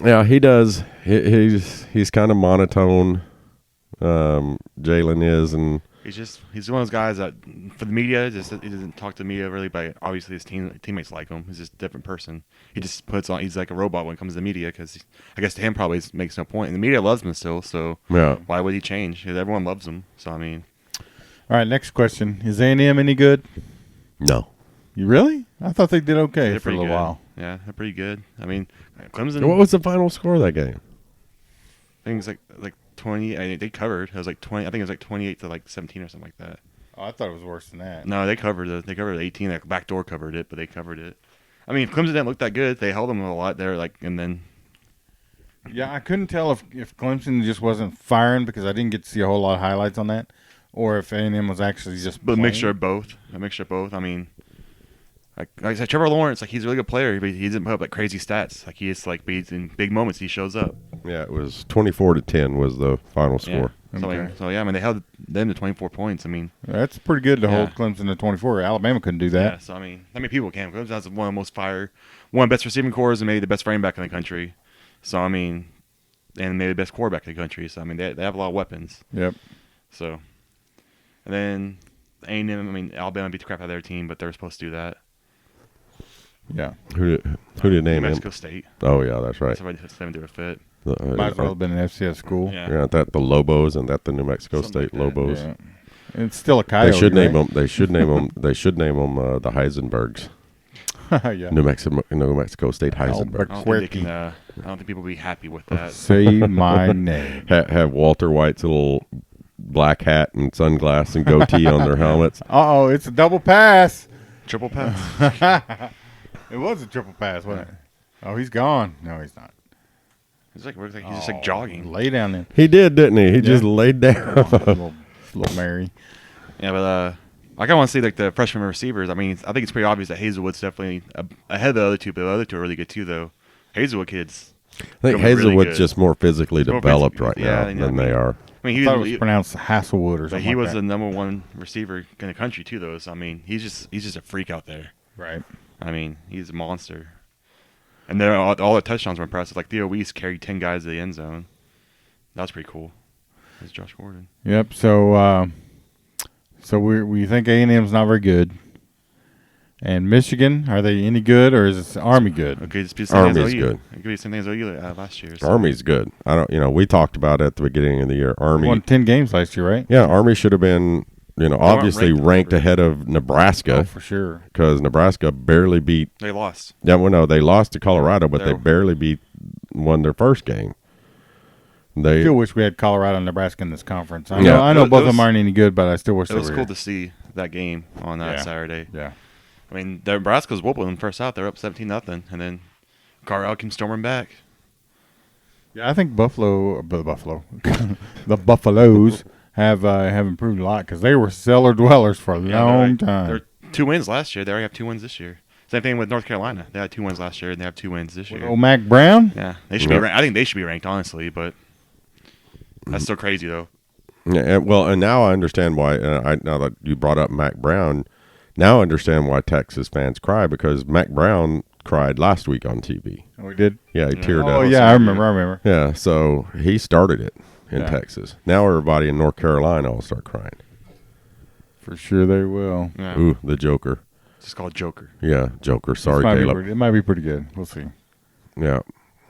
yeah, he does. He's kind of monotone. Jalen is, and he's one of those guys that for the media, he doesn't talk to the media really, but obviously his teammates like him. He's just a different person. He just puts on. He's like a robot when it comes to the media because I guess to him probably it makes no point. And the media loves him still, so why would he change? Because everyone loves him. So I mean, all right. Next question: is A&M any good? No. You really? I thought they did okay for a little while. Yeah, they're pretty good. I mean, Clemson. What was the final score of that game? I think it's like 20. They covered. It was like 20. I think it was like 28 to like 17 or something like that. Oh, I thought it was worse than that. No, they covered it. They covered 18. Like backdoor covered it, but they covered it. I mean, Clemson didn't look that good. They held them a lot there, and then. Yeah, I couldn't tell if Clemson just wasn't firing because I didn't get to see a whole lot of highlights on that, or if A&M was actually just. But a mixture of both. I mean, like I said, Trevor Lawrence, he's a really good player, but he doesn't put up like crazy stats. Like he's in big moments, he shows up. Yeah, it was 24-10 was the final score. Yeah. So I mean, they held them to 24 points. I mean, that's pretty good to hold Clemson to 24. Alabama couldn't do that. Yeah, so I mean, people can. Clemson has one of the most one of the best receiving corps and maybe the best running back in the country. So I mean, and maybe the best quarterback in the country. So I mean, they have a lot of weapons. Yep. So, and then A&M. I mean, Alabama beat the crap out of their team, but they were supposed to do that. Yeah. Who did name New him? Mexico State. Oh yeah, that's right. Somebody hit them to a fit. Might as well have been an FCS school. Yeah. Yeah, that the Lobos and that the New Mexico Something State like that, Lobos. Yeah. It's still a Coyote. They should name right? them. They should name them. They should name them the Heisenbergs. Yeah. New Mexico State Heisenbergs. I don't think they can, I don't think people will be happy with that. Say my name. Have Walter White's little black hat and sunglasses and goatee on their helmets. Uh-oh, it's a double pass. Triple pass. It was a triple pass, wasn't it? Oh, he's gone. No, he's not. He's just like jogging. Lay down then. He did, didn't he? He just laid down. little Mary. Yeah, but I kind of want to see like the freshman receivers. I mean, I think it's pretty obvious that Hazelwood's definitely ahead of the other two, but the other two are really good too, though. Hazelwood kids. I think Gonna be really Hazelwood's good. just more physically More developed physically- right yeah, now I than mean- they are. I mean, I thought it was pronounced Hasselwood or but something he like was that. the number one receiver in the country too, though. So I mean, he's just a freak out there. Right. I mean, he's a monster. And then all the touchdowns were impressive. Like Theo Weiss carried 10 guys to the end zone. That was pretty cool. It was Josh Gordon. Yep. So we think A&M's not very good. And Michigan, are they any good, or is it Army good? Okay, just be the same thing as Army's OU. good. It could be the same thing as OU last year. So. Army's good. I don't. We talked about it at the beginning of the year. Army. Won 10 games last year, right? Yeah, Army should have been. Obviously ranked ranked over. ahead of Oh, Nebraska for sure. because Nebraska barely beat. They lost. Yeah, well, no, they lost to Colorado, but they They're- barely won their first game. I They still wish we had Colorado and Nebraska in this conference. I Yeah. know, I know It both of was- them aren't any good, but I still wish It they was were cool here. to see that game on that Yeah. Saturday. Yeah. I mean, Nebraska was whooping them first out. They're up 17-0, and then Colorado came storming back. Yeah, I think the Buffaloes have improved a lot because they were cellar dwellers for a long time. They're 2 wins last year. They already have 2 wins this year. Same thing with North Carolina. They had 2 wins last year, and they have 2 wins this year. Oh, Mac Brown? Yeah, they should Yep. be. I think they should be ranked, honestly, but that's still crazy though. Yeah, and now I understand why. Now that you brought up Mac Brown, now I understand why Texas fans cry because Mac Brown cried last week on TV. Oh, we did? Yeah, he Yeah. teared Oh, up. yeah, I remember. Yeah, so he started it in Yeah. Texas. Now everybody in North Carolina will start crying. For sure they will. Yeah. Ooh, the Joker. It's just called Joker. Yeah, Joker. Sorry, It Caleb. might be pretty good. We'll see. Yeah,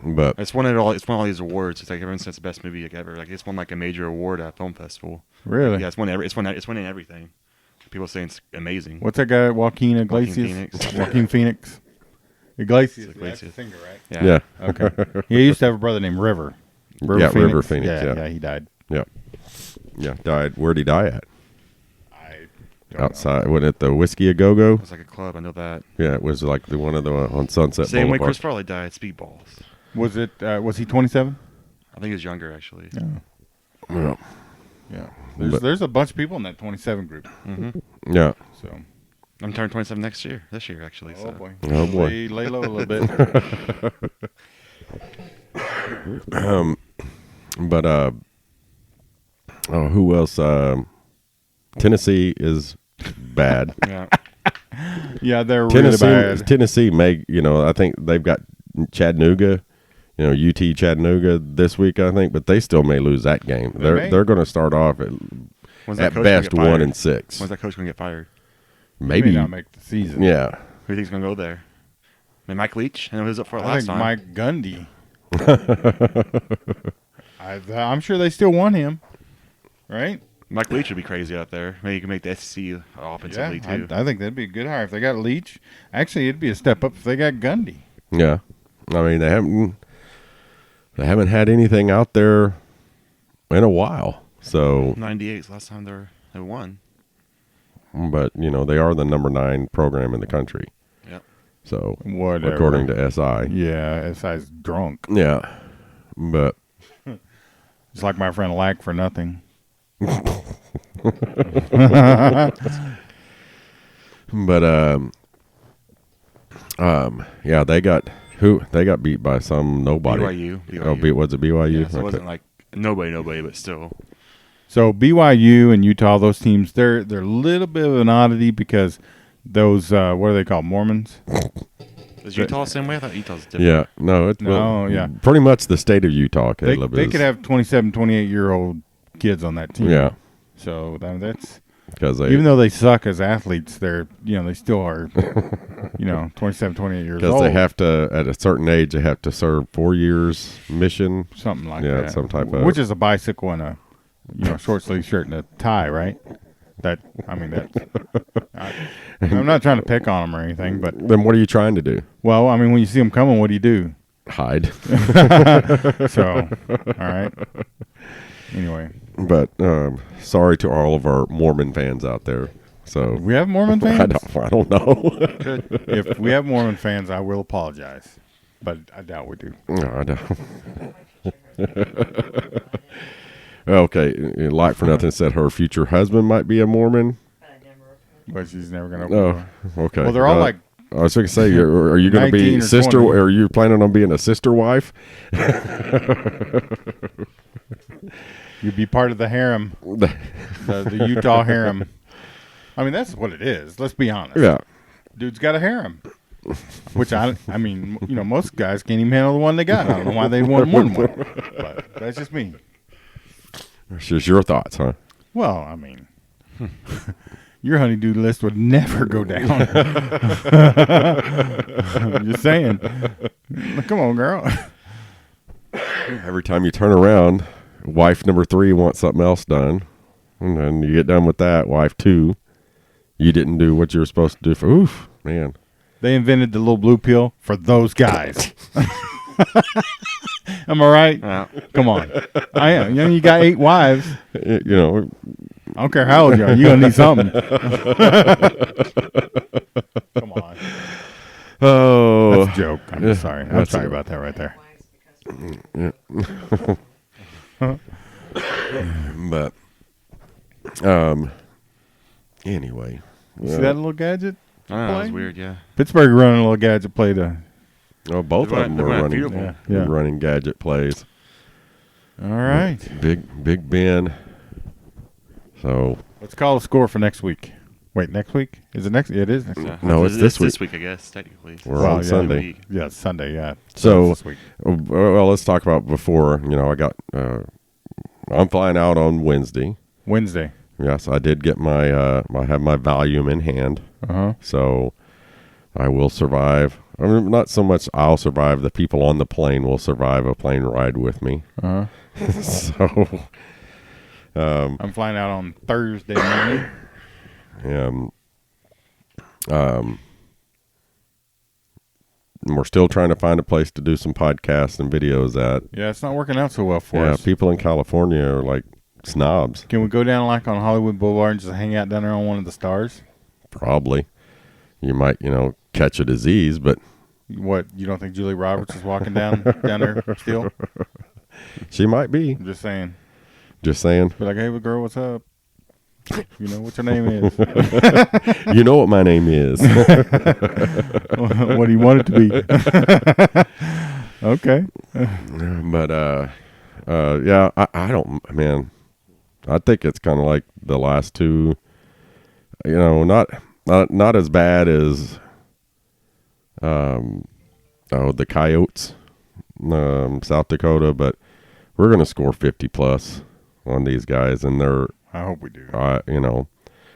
but It's won all these awards. It's like everyone says the best movie like ever. Like it's won like a major award at a film festival. Really? Yeah, it's winning everything. People saying it's amazing. What's that guy? Joaquin Iglesias? Phoenix. Joaquin Phoenix. Iglesias. Iglesias. That's the singer, right? Yeah. yeah, Okay. He used to have a brother named River. Yeah, River Phoenix, yeah. Yeah, he died. yeah. Died. Where'd he die at? I don't Outside. Wasn't it the Whiskey A Go Go? It was like a club. I know that. Yeah, it was like the one of the on Sunset Same way Boulevard. Chris Farley died. Speedballs. know. Was he 27? I think he was younger actually. Yeah. Yeah. But- There's a bunch of people in that 27 group. Yeah. So. I'm turning 27 this year actually. Oh So. boy. Oh, boy. Lay low a little bit. But who else? Tennessee is bad. Yeah. Yeah, they're Tennessee, really bad. Tennessee may, I think they've got Chattanooga, UT Chattanooga this week, I think, but they still may lose that game. may. They're going to start off at When's that coach gonna best get fired? 1-6. When's that coach gonna get fired? Maybe, May not make the season. yeah. Who do you think's gonna go there? I mean, Mike Leach. I know he was up for it I last think time. Mike Gundy. I'm sure they still want him, right? Mike Leach would be crazy out there. Maybe you can make the SEC offensively Yeah, too. I think that'd be a good hire if they got Leach. Actually, it'd be a step up if they got Gundy. Yeah. I mean, they haven't had anything out there in a while. So, 98 is the last time they won. but they are the number 9 program in the country. Yep. So, Whatever. according to SI. Yeah, SI's drunk. Yeah. But It's like my friend Lack for nothing. yeah, they got beat by some nobody. BYU. Oh, was it BYU? Yeah, so it wasn't like nobody, but still. So BYU and Utah, those teams, they're a little bit of an oddity because those what are they called, Mormons? Is Utah the same way? I thought Utah's different. Yeah, no, it's yeah. pretty much the state of Utah. They Caleb they is, could have 27, 28-year-old kids on that team. yeah, So that's because even though they suck as athletes, they still are 27, 28 years old. Because they have to, at a certain age, they have to serve 4 years mission. Something like that. Some type of. Which is a bicycle and a short sleeve shirt and a tie, right? I'm not trying to pick on them or anything, but Then what are you trying to do? well, I mean, when you see them coming, what do you do? Hide. So, all right. Anyway, But sorry to all of our Mormon fans out there. So we have Mormon fans. I don't know. If we have Mormon fans, I will apologize, but I doubt we do. No, I don't. Okay, Light for Nothing said her future husband might be a Mormon. But she's never going to open Oh, the door. okay. Well, they're all like I was going to say, are you going to 19 be or sister? 20. Are you planning on being a sister wife? you'd be part of the harem, the Utah harem. I mean, that's what it is. Let's be honest. Yeah. Dude's got a harem. Which most guys can't even handle the one they got. I don't know why they want more than one. But that's just me. It's just your thoughts, huh? Well, I mean, your honeydew list would never go down. I'm just saying. Come on, girl. Every time you turn around, wife number 3 wants something else done. And then you get done with that, wife 2, you didn't do what you were supposed to do for, oof, man. They invented the little blue pill for those guys. Am I right? Yeah. Come on. I am. You got 8 wives. You know, I don't care how old you are. You're going to need something. Come on. oh. That's a joke. I'm sorry. I'm That's sorry a- about that right there. But, anyway. You see that little gadget? I know, that was Play? weird, yeah. Pittsburgh running a little gadget play to. Oh, both They're of them were running running, beautiful. Yeah. running gadget plays. All right. Big Ben. So, Let's call the score for next week. Wait, next week? Is it next? It is next week. Yeah. No, it's this This week, I guess, technically. We're on Sunday. Week. Yeah, it's Sunday. Yeah. So, it's this week. well, let's talk about before. I got, I'm flying out on Wednesday. Wednesday. Yes, I did get I have my volume in hand. Uh-huh. So I will survive. I mean, not so much I'll survive. The people on the plane will survive a plane ride with me. Uh-huh. So, I'm flying out on Thursday morning. We're still trying to find a place to do some podcasts and videos at. Yeah, it's not working out so well for Yeah, us. people in California are like snobs. Can we go down like on Hollywood Boulevard and just hang out down there on one of the stars? Probably. You might, catch a disease, but What, you don't think Julie Roberts is walking down there still? she might be. I'm just saying. Just saying. Be like, hey, girl, what's up? What's your name is? You know what my name is. What do you want it to be? Okay. But yeah, I don't, man. I think it's kind of like the last two. Not as bad as the Coyotes, South Dakota, but we're gonna score 50 plus on these guys, and they're I hope we do.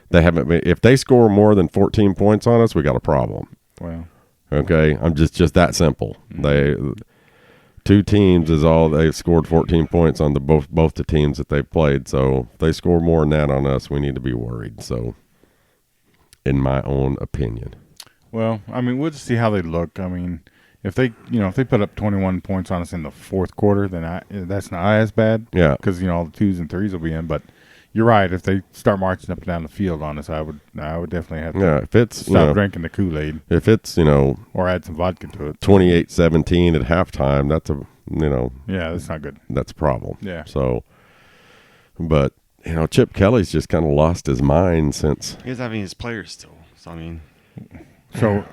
they haven't been. If they score more than 14 points on us, we got a problem. Well, Okay, I'm just that simple. Mm-hmm. Two teams is all they've scored 14 points on both the teams that they've played. So if they score more than that on us, we need to be worried. So, in my own opinion, well, I mean, we'll just see how they look. I mean, if they put up 21 points on us in the fourth quarter, then that's not as bad. yeah, Because all the 2s and 3s will be in. But you're right. If they start marching up and down the field on us, I would definitely have to yeah. If it's stop drinking the Kool-Aid if it's or add some vodka to it. 28-17 at halftime, that's Yeah, that's not good. that's a problem. Yeah. So, but Chip Kelly's just kind of lost his mind since. He doesn't have any of his players still. So, I mean, So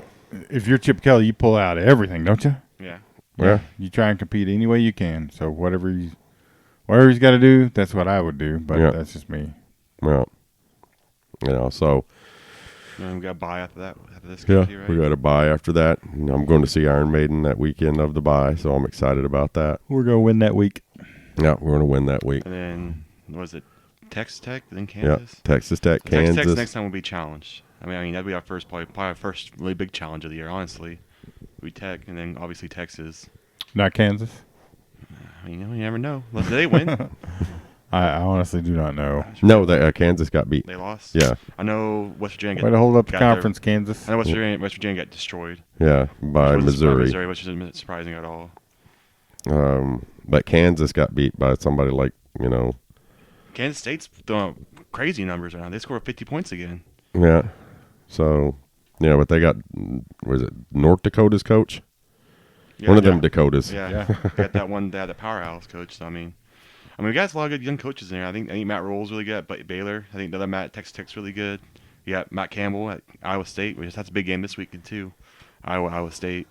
if you're Chip Kelly, you pull out everything, don't you? yeah. Yeah. You try and compete any way you can. So whatever he's got to do, that's what I would do. But Yeah. that's just me. Well, so. And we got to buy after that. After this game, Yeah, too, right? we got a bye after that. And I'm going to see Iron Maiden that weekend of the bye, so I'm excited about that. We're going to win that week. Yeah, we're going to win that week. And then, what was it? Texas Tech, then Yeah, Kansas. Texas Tech, Texas Kansas. Tech's next time will be challenged. I mean that'd be our first probably our first really big challenge of the year. Honestly, we Tech, and then obviously Texas. Not Kansas. I mean, you never know. Unless they win, I honestly do not know. No, Kansas got beat. they lost. Yeah, I know West Virginia. Way to hold up the got their- conference, Kansas. I know West Virginia got destroyed yeah, by which wasn't Missouri. which isn't surprising at all. But Kansas got beat by somebody like, Kansas State's throwing up crazy numbers right now. They scored 50 points again. yeah. So, but they got, was it North Dakota's coach? Yeah, One of them Dakotas. Yeah, got that one. They had the powerhouse coach. So, I mean, we got a lot of good young coaches in there. I think Matt Rule's really good at Baylor. I think the other Matt at Texas Tech's really good. You got Matt Campbell at Iowa State, which that's a big game this weekend too. Iowa State.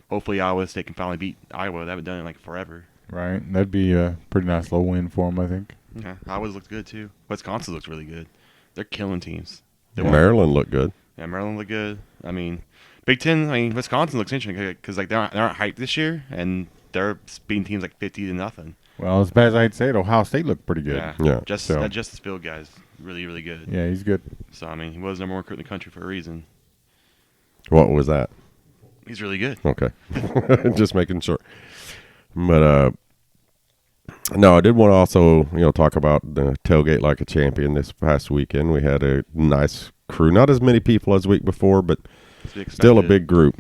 Hopefully Iowa State can finally beat Iowa. They haven't done it in like forever. Right. That'd be a pretty nice low win for them, I think. Yeah, Iowa's looked good too. Wisconsin looks really good. They're killing teams. They won. Maryland looked good. Yeah, Maryland looked good. I mean, Big Ten. I mean, Wisconsin looks interesting because like they aren't hyped this year, and they're beating teams like 50-0. Well, as bad as I'd say it, Ohio State looked pretty good. Yeah. That Justice Field guy's really, really good. Yeah, he's good. So I mean, he was number one recruit in the country for a reason. What was that? He's really good. Okay. Just making sure. But, no, I did want to also, talk about the tailgate like a champion this past weekend. We had a nice crew. Not as many people as the week before, but still a big group,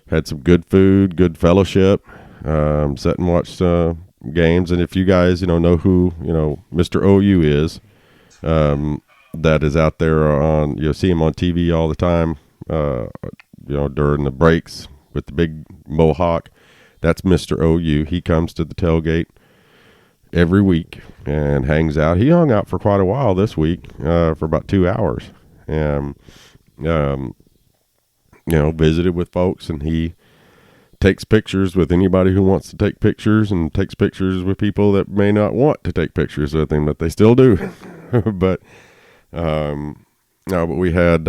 Had some good food, good fellowship, sat and watched games. And if you guys, know who, Mr. OU is, that is out there on, you'll see him on TV all the time, during the breaks with the big mohawk. That's Mr. OU. He comes to the tailgate every week and hangs out. He hung out for quite a while this week, for about 2 hours. And, visited with folks, and he takes pictures with anybody who wants to take pictures, and takes pictures with people that may not want to take pictures with him, but they still do. But we had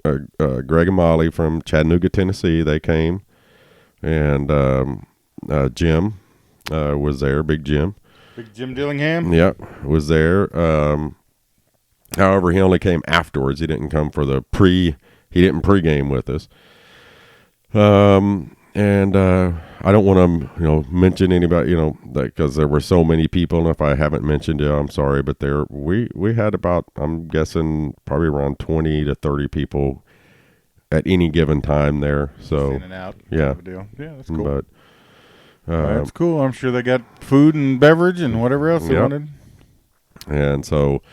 Greg and Molly from Chattanooga, Tennessee. They came, and Jim was there, Big Jim. Big Jim Dillingham? Yep, was there. However, he only came afterwards. He didn't come for he didn't pregame with us. And I don't want to, mention anybody, because there were so many people, and if I haven't mentioned it, I'm sorry, but we had about, I'm guessing, probably around 20 to 30 people at any given time there. So in and out. Yeah. Kind of a deal. Yeah, that's cool. But That's cool. I'm sure they got food and beverage and whatever else they Yep. wanted. And so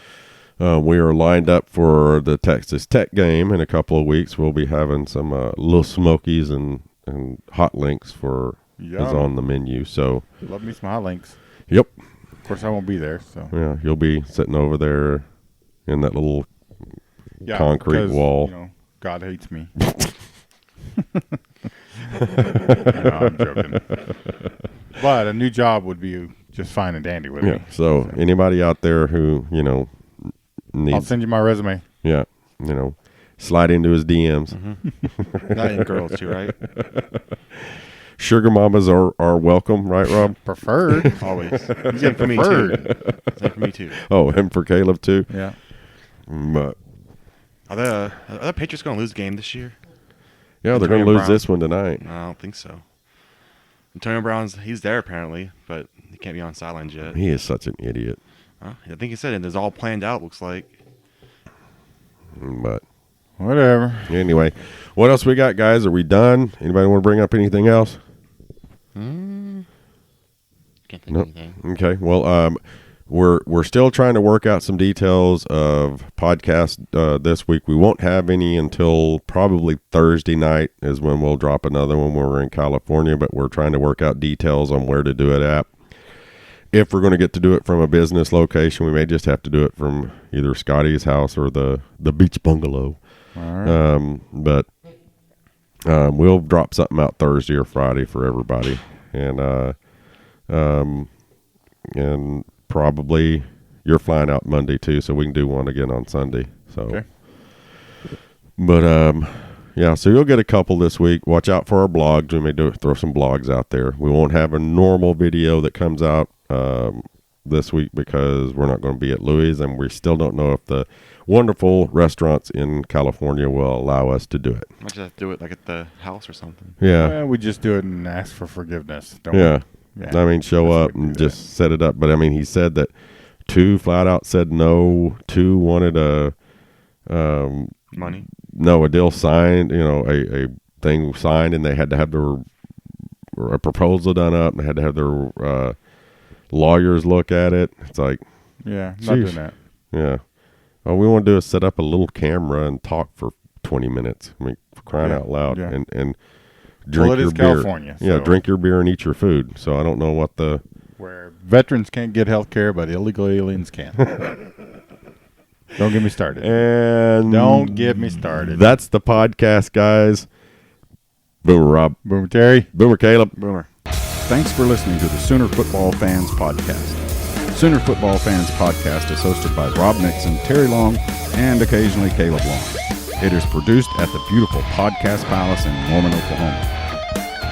we are lined up for the Texas Tech game in a couple of weeks. We'll be having some little smokies and hot links is on the menu. So Love me some hot links. yep, Of course, I won't be there. So yeah, you'll be sitting over there in that little concrete 'cause, wall. God hates me. No, I'm joking. But a new job would be just fine and dandy with Yeah. me. So anybody out there who I'll needs, send you my resume. yeah, slide into his DMs. Not in girls too, right? Sugar mamas are welcome, right, Rob? Preferred. Always. Same for me too. Same for me too. Oh, and for Caleb too. Yeah. But Are the Patriots going to lose the game this year? yeah, they're going to Antonio lose Brown? this one tonight. No, I don't think so. Antonio he's there apparently, but he can't be on sidelines yet. He is such an idiot. I think he said it. It's all planned out, looks like. But Whatever. anyway, what else we got, guys? Are we done? Anybody want to bring up anything else? Can't think Nope. of anything. Okay. Well, we're still trying to work out some details of podcast this week. We won't have any until probably Thursday night is when we'll drop another one when we're in California, but we're trying to work out details on where to do it at. If we're going to get to do it from a business location, we may just have to do it from either Scotty's house or the beach bungalow. All right. But we'll drop something out Thursday or Friday for everybody, and probably you're flying out Monday too, so we can do one again on Sunday. So, Okay. But yeah, so you'll get a couple this week. Watch out for our blogs. We may throw some blogs out there. We won't have a normal video that comes out this week because we're not going to be at Louis, and we still don't know if the wonderful restaurants in California will allow us to do it. Might just have to do it like at the house or something. Yeah. Well, we just do it and ask for forgiveness. Don't Yeah. we? Yeah. I mean, show That's up the way to and do just set it up. But, I mean, he said that 2 flat out said no. 2 wanted a Money. No, a deal signed, a thing signed, and they had to have a proposal done up, and they had to have their lawyers look at it. It's like, Yeah, not Sheesh. doing that. yeah. All we want to do is set up a little camera and talk for 20 minutes. I mean, for crying Yeah, out loud. yeah. And drink Well, it your is beer. California, Yeah, so- drink your beer and eat your food. So I don't know what the... Where veterans can't get health care, but illegal aliens can. Don't get me started. And Don't get me started. that's the podcast, guys. Boomer Rob. Boomer Terry. Boomer Caleb. Boomer. Thanks for listening to the Sooner Football Fans Podcast. Sooner Football Fans Podcast is hosted by Rob Nixon, Terry Long, and occasionally Caleb Long. It is produced at the beautiful Podcast Palace in Norman, Oklahoma.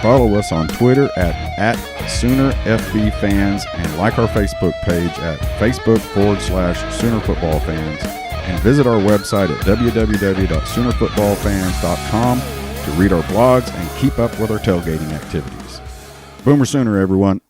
Follow us on Twitter at SoonerFBFans and like our Facebook page at Facebook.com/Sooner Football Fans, and visit our website at www.SoonerFootballFans.com to read our blogs and keep up with our tailgating activities. Boomer Sooner, everyone.